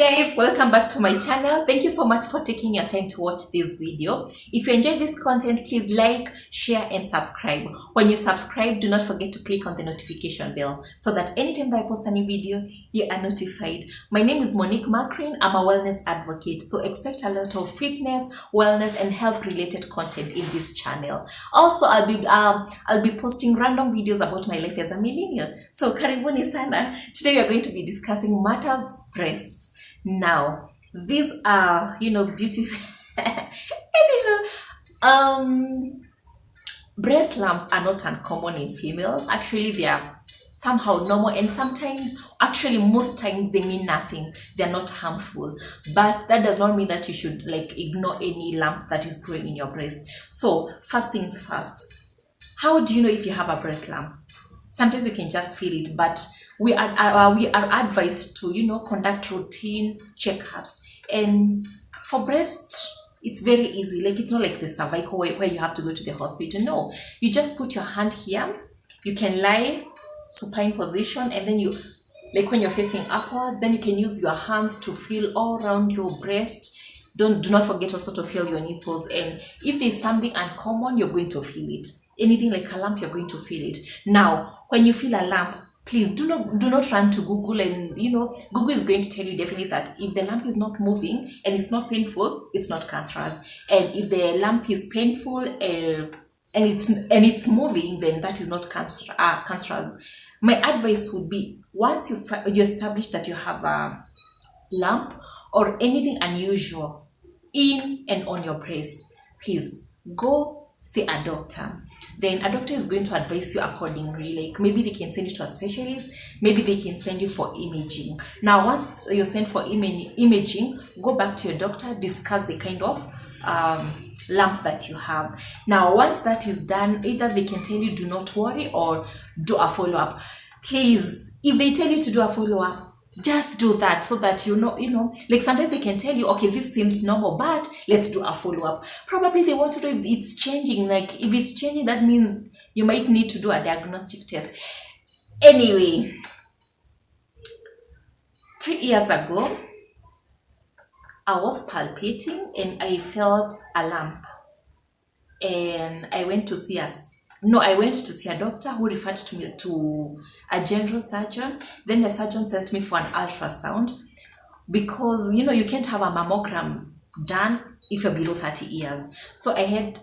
Guys, welcome back to my channel. Thank you so much for taking your time to watch this video. If you enjoyed this content, please like, share and subscribe. When you subscribe, do not forget to click on the notification bell so that anytime that I post a new video, you are notified. My name is Monique Macrin. I'm a wellness advocate, so expect a lot of fitness, wellness and health related content in this channel. Also, I'll be posting random videos about my life as a millennial. So karibuni sana. Today we are going to be discussing matters breasts. Now, these are, beautiful. Anyhow, breast lumps are not uncommon in females. Actually, they are somehow normal, and sometimes, actually, most times they mean nothing. They're not harmful, but that does not mean that you should ignore any lump that is growing in your breast. So, first things first, how do you know if you have a breast lump? Sometimes you can just feel it, but we are advised to conduct routine checkups. And for breast, it's very easy. It's not like the cervical where you have to go to the hospital. No, you just put your hand here. You can lie supine position, and then you, when you're facing upwards, then you can use your hands to feel all around your breast. Do not forget also to feel your nipples. And if there's something uncommon, you're going to feel it. Anything like a lump, you're going to feel it. Now, when you feel a lump, please do not run to Google, and Google is going to tell you definitely that if the lump is not moving and it's not painful, it's not cancerous. And if the lump is painful and it's moving, then that is not cancerous. My advice would be, once you establish that you have a lump or anything unusual in and on your breast, please go see a doctor. Then a doctor is going to advise you accordingly. Maybe they can send you to a specialist, maybe they can send you for imaging. Now, once you're sent for imaging, go back to your doctor, discuss the kind of lump that you have. Now, once that is done, either they can tell you do not worry or do a follow-up. Please, if they tell you to do a follow-up, just do that, so that sometimes they can tell you, okay, this seems normal, but let's do a follow-up. Probably they want to know if it's changing. If it's changing, that means you might need to do a diagnostic test. Anyway, 3 years ago, I was palpating and I felt a lump, and I went to see a doctor who referred to me to a general surgeon. Then the surgeon sent me for an ultrasound, because you can't have a mammogram done if you're below 30 years. So I did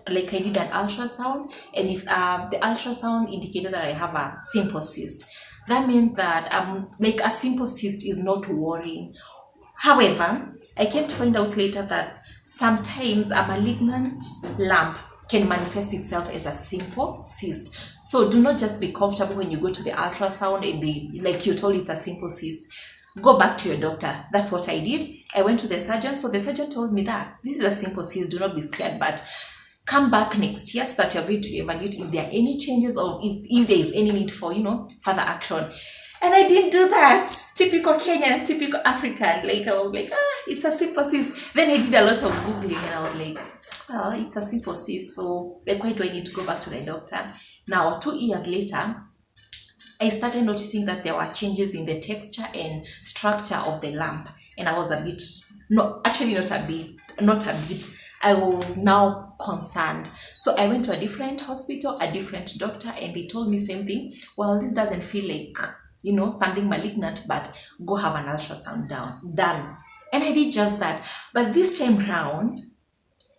an ultrasound, and if the ultrasound indicated that I have a simple cyst, that means that a simple cyst is not worrying. However, I came to find out later that sometimes a malignant lump can manifest itself as a simple cyst. So do not just be comfortable when you go to the ultrasound and you're told it's a simple cyst. Go back to your doctor. That's what I did. I went to the surgeon. So the surgeon told me that this is a simple cyst. Do not be scared, but come back next year so that you're going to evaluate if there are any changes or if there is any need for further action. And I didn't do that. Typical Kenyan, typical African. I was like, it's a simple cyst. Then I did a lot of Googling, and I was like, well, it's a simple cyst, so why do I need to go back to the doctor? Now, 2 years later, I started noticing that there were changes in the texture and structure of the lump, and I was I was now concerned. So I went to a different hospital, a different doctor, and they told me same thing. Well, this doesn't feel like something malignant, but go have an ultrasound done. And I did just that. But this time round,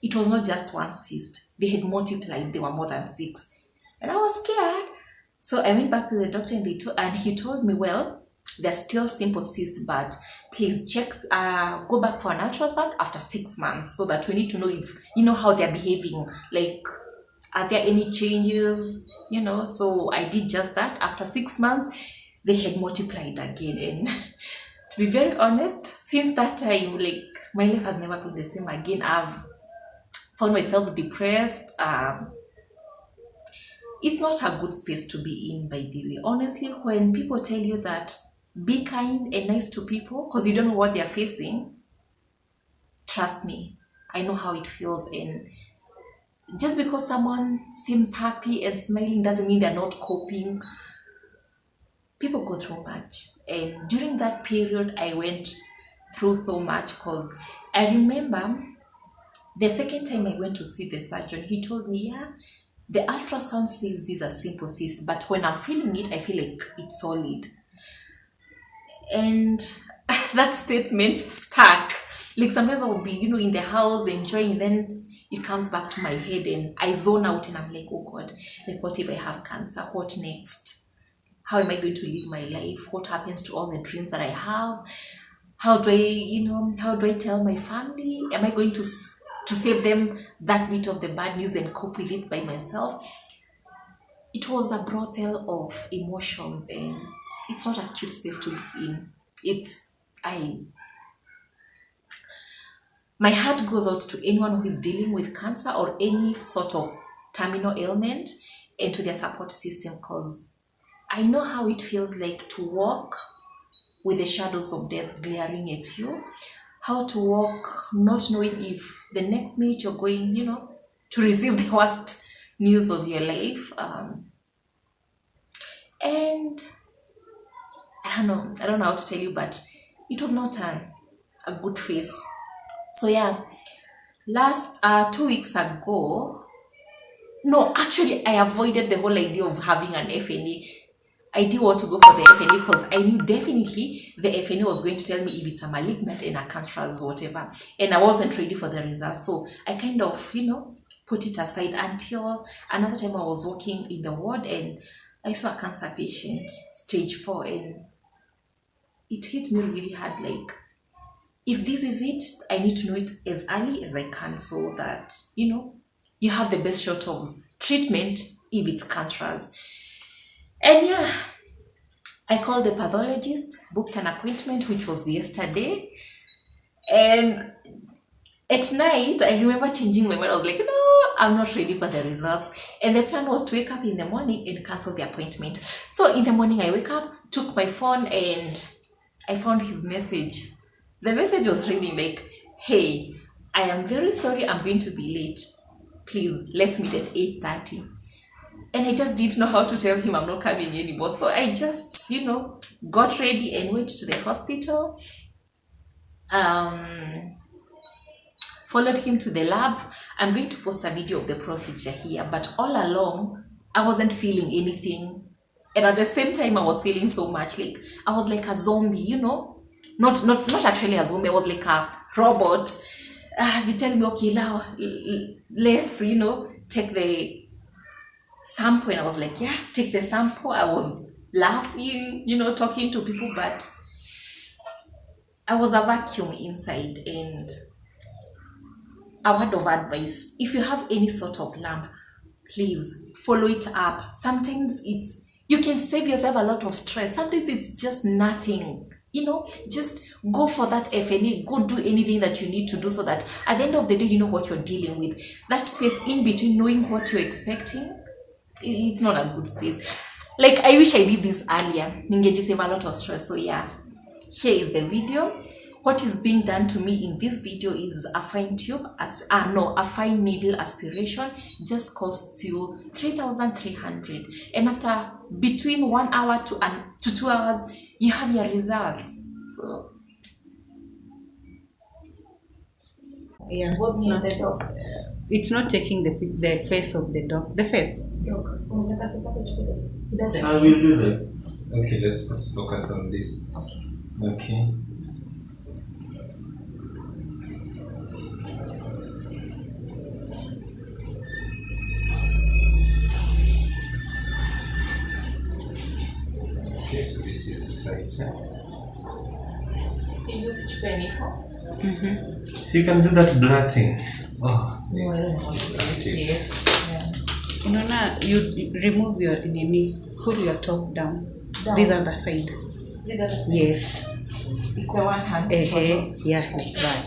it was not just one cyst. They had multiplied. They were more than 6. And I was scared. So I went back to the doctor, and he told me, well, they're still simple cysts, but please check, go back for an ultrasound after 6 months, so that we need to know if, how they're behaving. Are there any changes? So I did just that. After 6 months, they had multiplied again. And to be very honest, since that time, my life has never been the same again. I've found myself depressed. It's not a good space to be in, by the way. Honestly, when people tell you that be kind and nice to people because you don't know what they're facing, trust me, I know how it feels. And just because someone seems happy and smiling doesn't mean they're not coping. People go through much. And during that period, I went through so much, because I remember the second time I went to see the surgeon, he told me, yeah, the ultrasound says these are simple cysts, but when I'm feeling it, I feel like it's solid. And that statement stuck. Like sometimes I will be, in the house enjoying, then it comes back to my head and I zone out and I'm like, oh God, like what if I have cancer? What next? How am I going to live my life? What happens to all the dreams that I have? How do I tell my family? Am I going to save them that bit of the bad news and cope with it by myself? It was a brothel of emotions, and it's not a cute space to live in. My heart goes out to anyone who is dealing with cancer or any sort of terminal ailment, and to their support system, because I know how it feels like to walk with the shadows of death glaring at you, how to walk not knowing if the next minute you're going, to receive the worst news of your life. And I don't know how to tell you, but it was not a good phase. So yeah, last 2 weeks ago, no, actually I avoided the whole idea of having an FNA. I did want to go for the FNA because I knew definitely the FNA was going to tell me if it's a malignant and a cancerous whatever, and I wasn't ready for the results. So I kind of, put it aside until another time I was walking in the ward and I saw a cancer patient, stage 4, and it hit me really hard. Like, if this is it, I need to know it as early as I can so that, you have the best shot of treatment if it's cancerous. And yeah, I called the pathologist, booked an appointment, which was yesterday. And at night, I remember changing my mind. I was like, no, I'm not ready for the results. And the plan was to wake up in the morning and cancel the appointment. So in the morning, I wake up, took my phone, and I found his message. The message was reading like, hey, I am very sorry, I'm going to be late. Please, let's meet at 8:30. And I just didn't know how to tell him I'm not coming anymore. So I just, got ready and went to the hospital. Followed him to the lab. I'm going to post a video of the procedure here, but all along, I wasn't feeling anything. And at the same time, I was feeling so much. Like, I was like a zombie, Not actually a zombie, I was like a robot. They tell me, okay, now, let's, take the sample. And I was like, yeah, take the sample. I was laughing, talking to people, but I was a vacuum inside. And a word of advice, if you have any sort of lump, please follow it up. Sometimes you can save yourself a lot of stress. Sometimes it's just nothing, just go for that FNA, go do anything that you need to do so that at the end of the day, you know what you're dealing with. That space in between knowing what you're expecting, it's not a good space. Like, I wish I did this earlier. Save a lot of stress. So yeah, here is the video. What is being done to me in this video is a fine a fine needle aspiration. Just costs you 3,300, and after between 1 hour to 2 hours, you have your results. So yeah, it's not taking the face of the dog. The face. I will do that. Okay, let's first focus on this. Okay. Okay, so this is the site. you used Benign. So you can do that blur thing. Oh, No, I don't know how to see it. Yeah. Now you remove your knee, pull your top down. Down. This other side. These are the same. Yes. With the one hand. Yeah, like that.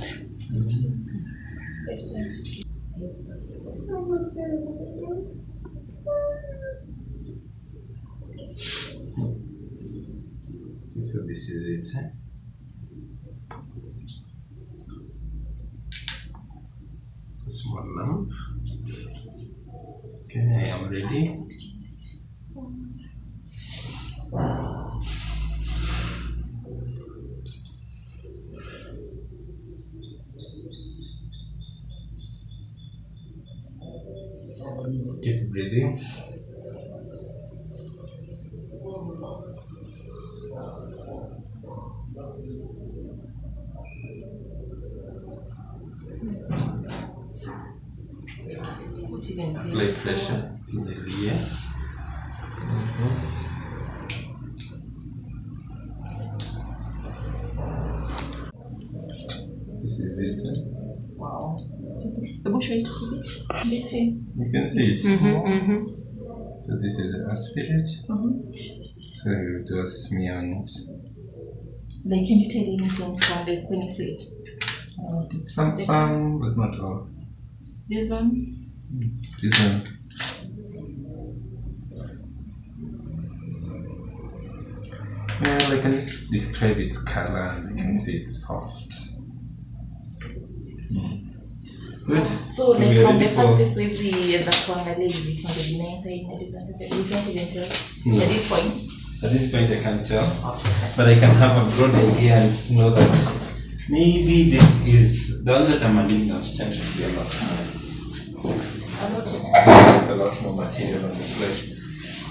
Okay, so this is it. A small lamp. Okay, I am ready. Keep breathing. Apply pressure in the rear. This is it. Wow. Show it to listen. You can see it. Mm-hmm. So this is the aspirate. So you do a smear on it. Like, can you tell anything from like when you say it? Some, but not all. This one? This one. Well, I can just describe its color. You can see it's soft. Good. So like we are from ready the for- first way we as a kuangalia it's on the benign side, malignant side. You can't even tell at this point. At this point, I can't tell, but I can have a broad idea and know that maybe this is the ones that are malignant tend to be a lot more. There's a lot more material on the slide,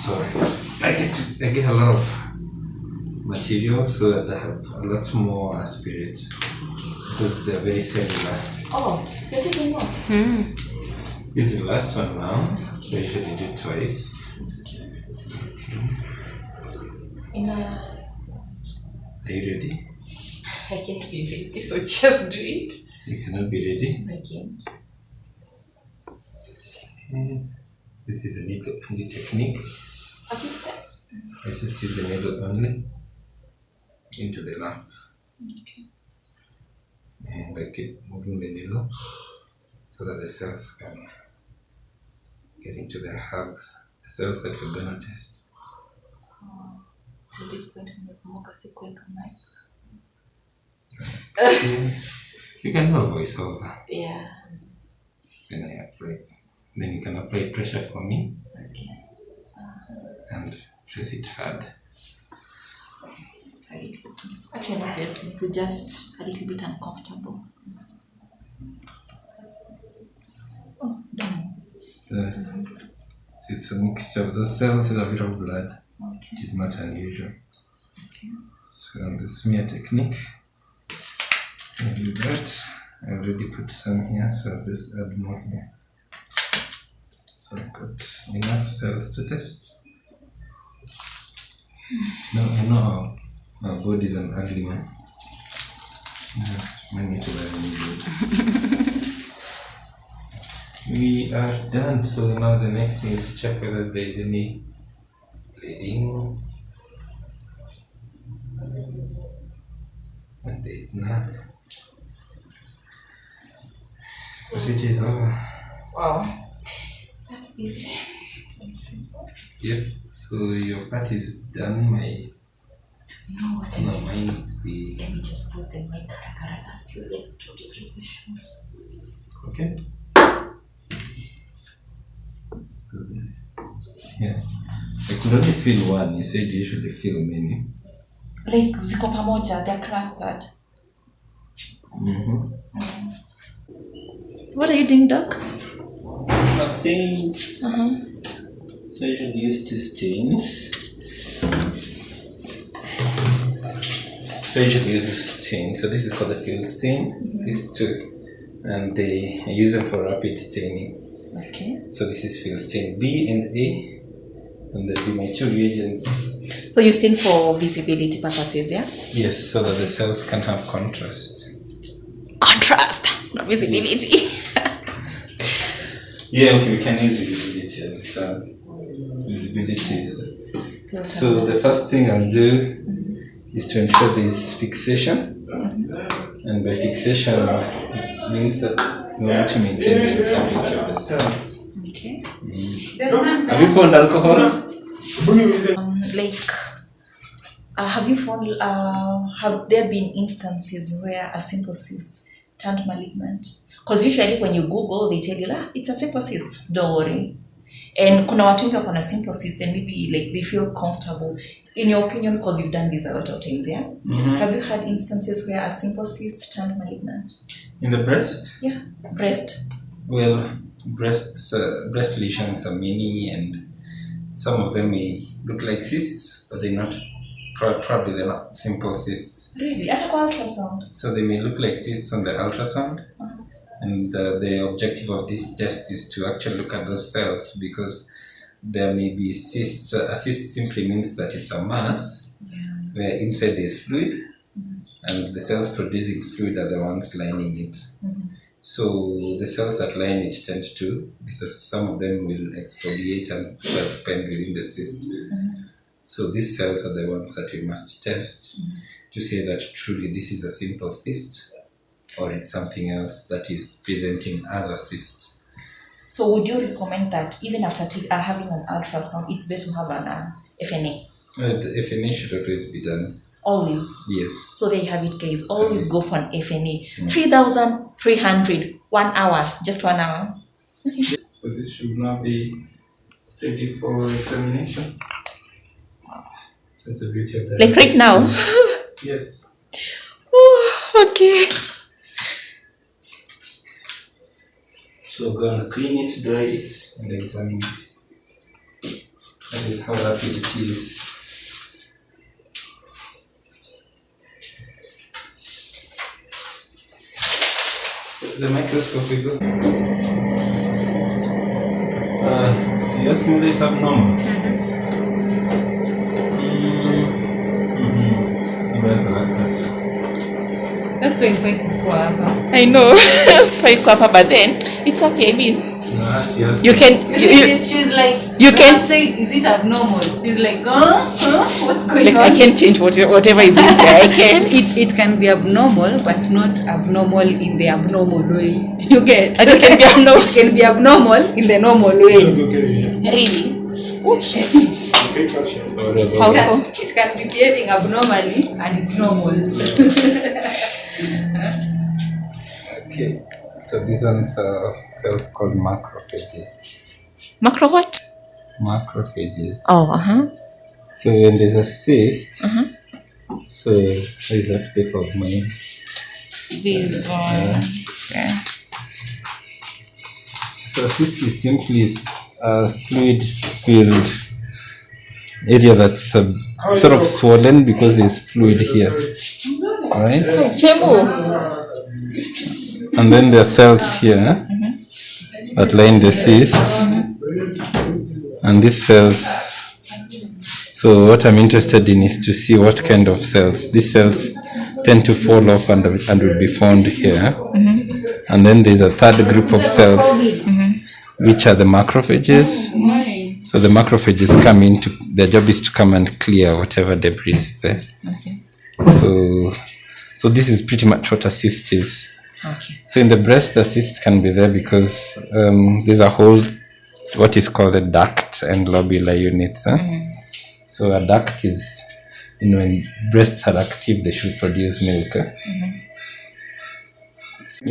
so I get a lot of material, so I have a lot more aspirate because they're very cellular. Oh, you're taking more. This is the last one now, so I usually do twice. Are you ready? I can't be ready, so just do it. You cannot be ready. I can't. Okay. This is a needle only technique. What is that? I just use the needle only into the lamp. Okay. And I keep moving the needle so that the cells can get into the hub, the cells that we're gonna test. So this point nimekumbuka sikuweka mic. You can do a voiceover. Yeah. Then I apply. Then you can apply pressure for me Okay. and press it hard. It's a little bit. Actually, not very painful, just a little bit uncomfortable. Oh, done. So it's a mixture of the cells with a bit of blood. Okay. Which is not unusual. Okay. So on the smear technique, I do that. I already put some here, so I'll just add more here. So I've got enough cells to test. Now I know our body is an ugly man. I need to learn good. We are done, so now the next thing is to check whether there is any bleeding. And there is none. Procedure is over. Wow. That's easy. Yep, so your part is done. No, what I mean. Mine is the. Let me just put the mic and ask you like 2 different questions. Okay. So, yeah. I could only feel one. You said you usually feel many. Like ziko pamoja, they're clustered. So what are you doing, Doc? Stains. So I usually use 2 stains. So I usually use stain. So this is called the field stain. These 2. And I use them for rapid staining. Okay. So this is field stain B and A. And there'll be my 2 reagents. So you stain for visibility purposes, yeah? Yes, so that the cells can have contrast. Contrast, not visibility. Yeah, okay, we can use visibility as visibility is. So the first thing I'll do is to ensure there is fixation. And by fixation, it means that we want to maintain the integrity of the cells. Okay. Have you found alcohol? Have you found, have there been instances where a simple cyst turned malignant? Because usually when you Google, they tell you, it's a simple cyst, don't worry. And kuna watu wengi wako na simple cyst and maybe like they feel comfortable. In your opinion, because you've done this a lot of times, yeah? Have you had instances where a simple cyst turned malignant? In the breast? Yeah, breast. Well, breast lesions are many, and some of them may look like cysts, but they're not. Probably they're not simple cysts. Really? At ultrasound? So they may look like cysts on the ultrasound. And the objective of this test is to actually look at those cells, because there may be cysts. A cyst simply means that it's a mass where inside there's fluid, and the cells producing fluid are the ones lining it. So the cells that line it tend to, because some of them will exfoliate and suspend within the cyst. So these cells are the ones that we must test to say that truly this is a simple cyst, or it's something else that is presenting as a cyst. So would you recommend that even after having an ultrasound, it's better to have an FNA? The FNA should always be done. Always? Yes. So there you have it, guys. Always go for an FNA. 3,300, 1 hour, just 1 hour. So this should now be ready for examination. That's the beauty of that. Like right now? Yes. Oh, okay. So go and clean it, dry it, and examine it. That is how rapid it is. The microscope we got. Your smooth is abnormal. That's 25 kuapa. I know. It's 5 kwapa, but then it's okay. I mean, Yes. you can. She's like, You can- I'm saying, is it abnormal? He's like, what's going Like, on? I can change whatever is in there. I can. It can be abnormal, but not abnormal in the abnormal way. You get? It can be abnormal. It can be abnormal in the normal way. Really? Oh shit. Whatever. How so? It can be behaving abnormally and it's normal. Okay. So these ones are cells called macrophages. Macro what? Macrophages. Oh, So when there's a cyst, so there's that paper of mine. This one. Yeah. So cyst is simply a fluid-filled area that's sort of swollen because there's fluid here, right? Chemu. And then there are cells here that line the cyst, and these cells. So what I'm interested in is to see what kind of cells. These cells tend to fall off and will be found here. And then there's a third group of cells, which are the macrophages. So the macrophages come in their job is to come and clear whatever debris is there. So this is pretty much what a cyst is. So in the breast, a cyst can be there because there's a whole, what is called a duct and lobular units. So a duct is, when breasts are active, they should produce milk. So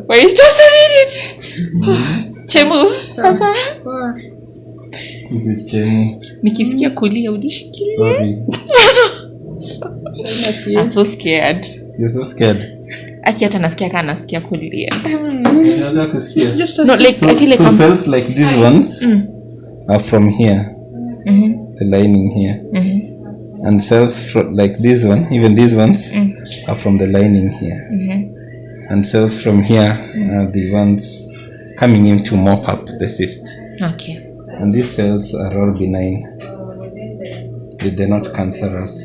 Wait just a minute. Chemu, sasa. This is Jenny. Nikisikia kulia udishikilia. Sorry. I'm so scared. You're so scared. Aki hata nasikia kana nasikia kulia. No, like I feel like so cells like these ones are from here. The lining here. And cells like this one, even these ones, are from the lining here. And cells from here are the ones coming in to mop up the cyst. Okay. And these cells are all benign. They're not cancerous.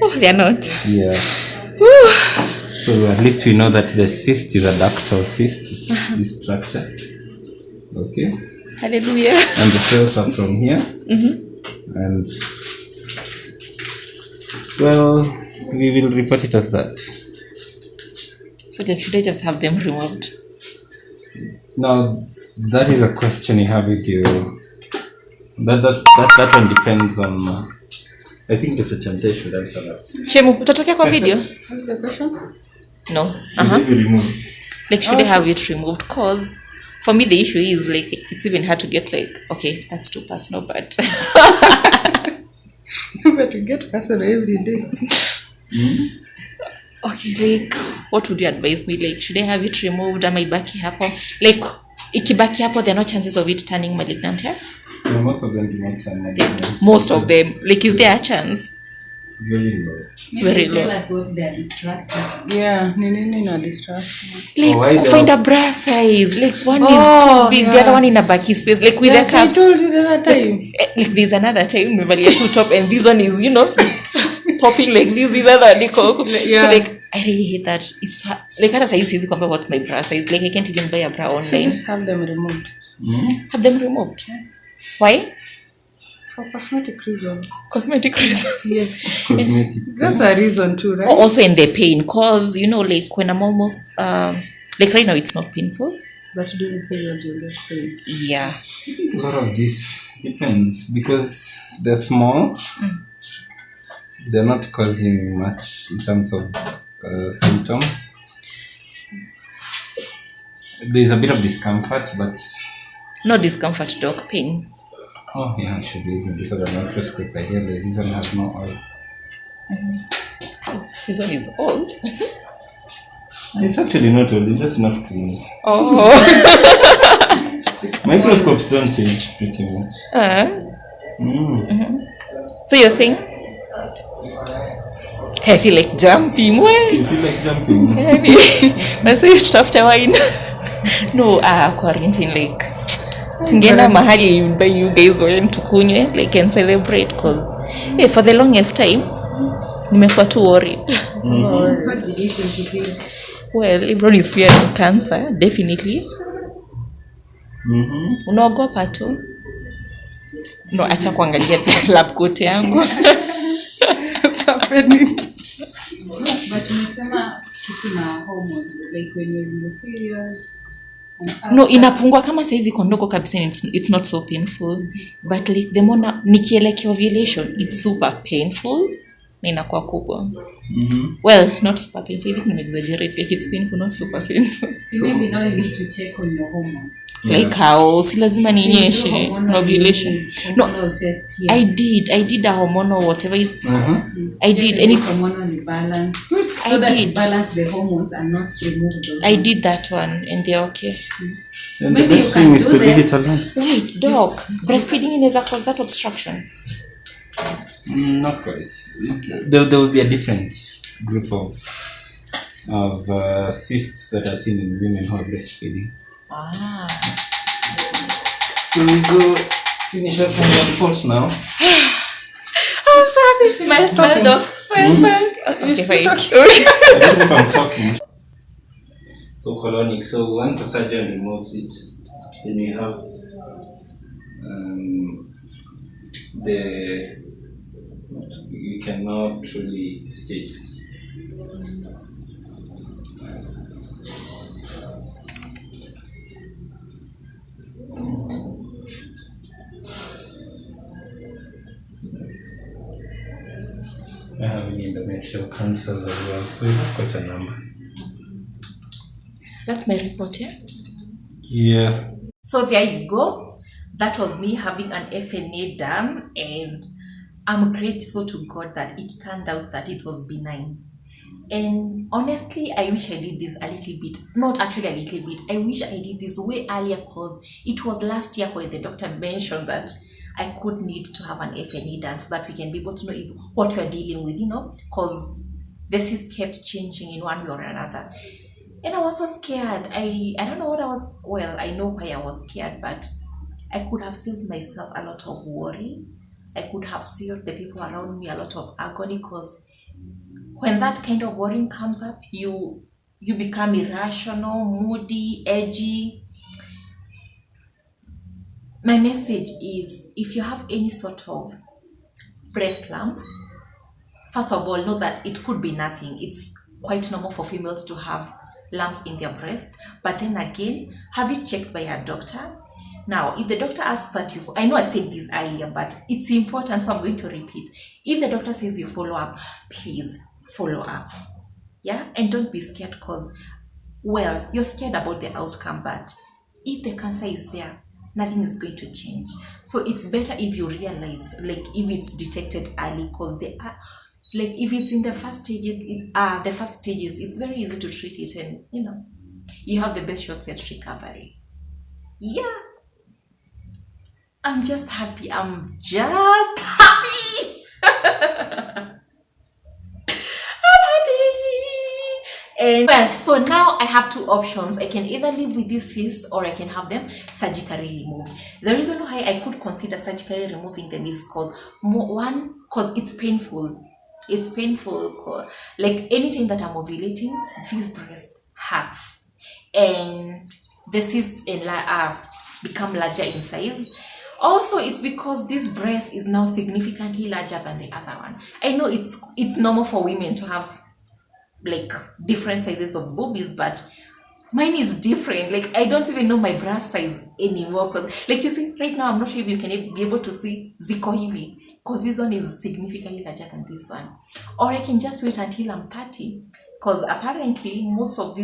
Oh, they're not. Yeah. So at least we know that the cyst is a ductal cyst. It's this structure. Okay. Hallelujah. And the cells are from here. And well, we will report it as that. So like, should I just have them removed? Now, that is a question you have with you. That one depends on. I think Dr. Chante should answer that. Chemu, utatokea kwa video? What's the question? No. Should it be removed? Like, should I have it removed? Cause for me the issue is like it's even hard to get like, okay, that's too personal, but But we get personal every day. okay, like what would you advise me? Like, should I have it removed? Am I baki hapo? Like, ikibaki hapo, there are no chances of it turning malignant. Yeah? Yeah, most of them do not turn malignant. Most of them, like, is there a chance? Very low. Very low. Tell us what they are distracted. Yeah, nini na distraction. Like, why they find are- a bra size. Like, one is too big, the other one in a backy space. Like, with the I caps. told you the other time. Like, there's another time, mevalia two top, and this one is, popping like this. These other niko. Yeah. So, like, I really hate that. It's like, hata size easy compare what my bra size. Like, I can't even buy a bra So online. just have them removed. Have them removed. Why? For cosmetic reasons. Cosmetic reasons. Yes. Cosmetic. That's a reason too, right? Also in the pain, cause like when I'm almost like right now it's not painful. But during periods you get pain. Yeah. A lot of this depends because they're small. They're not causing much in terms of symptoms. There's a bit of discomfort, but No discomfort, doc, pain. oh yeah, I should use it because of the microscope. I realized this one has no oil. This one is old. It's actually not old. It's just not clean. Oh. Microscopes don't change pretty much. So you're saying? I feel like jumping. Where? You feel like jumping? I say after wine. No, quarantine, like tungeenda mahali you buy you guys wine tukunywe like and celebrate cause for the longest time nimekuwa too worried. What did you think it is? Well, everyone is fearing cancer, definitely. Unaogopa tu. No, acha kuangalia lab coat yangu. What's happening? But umesema kitu na hormones, like when you're in your periods. No, inapungua kama saizi kondoko kabisa, it's not so painful. But like the more nikielekea ovulation, it's super painful. Na inakuwa kubwa. Well, not super painful. I think I'm exaggerating. Like it's painful, not super painful. Maybe now you need to check on your hormones. Like how si lazima ninyeshe ovulation. No, Test here. I did a hormonal whatever is I did, Check and if it's hormonally balanced. I So that did. balance the hormones and not remove those. I did that one and they're okay. And Maybe the you best can thing is do to leave that. it alone. Wait, doc, breastfeeding inaweza cause that obstruction? Not quite. There will be a different group of cysts that are seen in women who are breastfeeding. So we go finish up on the report now. I'm so happy. Smile, doc. Smile. Okay, fine. I don't know if I'm talking. So colonic. So once the surgeon removes it, then we have you can now truly stage it. I have endometrial cancers as well, so we have quite a number. That's my report, yeah? Yeah. So there you go. That was me having an FNA done, and I'm grateful to God that it turned out that it was benign. And honestly, I wish I did this a little bit. Not actually a little bit. I wish I did this way earlier because it was last year when the doctor mentioned that I could need to have an FNA done so that we can be able to know what we're dealing with, because the cyst kept changing in one way or another. And I was so scared. I don't know what I was, well, I know why I was scared, but I could have saved myself a lot of worry. I could have saved the people around me a lot of agony, because when that kind of worrying comes up, you become irrational, moody, edgy. My message is, if you have any sort of breast lump, first of all, know that it could be nothing. It's quite normal for females to have lumps in their breast. But then again, have it checked by a doctor. Now, if the doctor asks that I know I said this earlier, but it's important, so I'm going to repeat. If the doctor says you follow up, please follow up. Yeah? And don't be scared because, well, you're scared about the outcome, but if the cancer is there, nothing is going to change. So it's better if you realize, like, if it's detected early, because they are, like, if it's in the first stages, it's very easy to treat it, and you have the best shots at recovery. Yeah, I'm just happy. I'm just happy. And well, so now I have two options. I can either live with these cysts or I can have them surgically removed. The reason why I could consider surgically removing them is because it's painful. It's painful. Like anytime that I'm ovulating, this breast hurts, and the cysts become larger in size. Also, it's because this breast is now significantly larger than the other one. I know it's normal for women to have like different sizes of boobies, but mine is different. Like I don't even know my breast size anymore, because like you see right now, I'm not sure if you can be able to see ziko hivi, because this one is significantly larger than this one. Or I can just wait until I'm 30, because apparently most of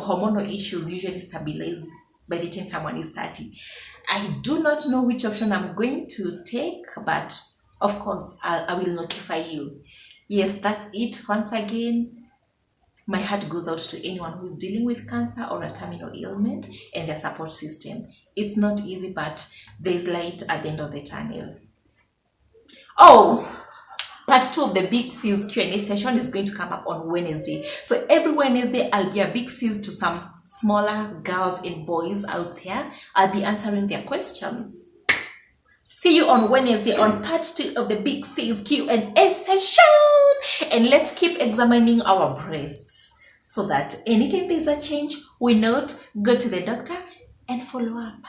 hormonal issues usually stabilize by the time someone is 30. I do not know which option I'm going to take, but of course I will notify you. Yes, that's it. Once again, my heart goes out to anyone who is dealing with cancer or a terminal ailment and their support system. It's not easy, but there's light at the end of the tunnel. Oh, part 2 of the Big C's Q&A session is going to come up on Wednesday. So every Wednesday, I'll be a big sis to some smaller girls and boys out there. I'll be answering their questions. See you on Wednesday on part 2 of the Big C's Q&A session. And let's keep examining our breasts so that anytime there's a change, we note, go to the doctor and follow up.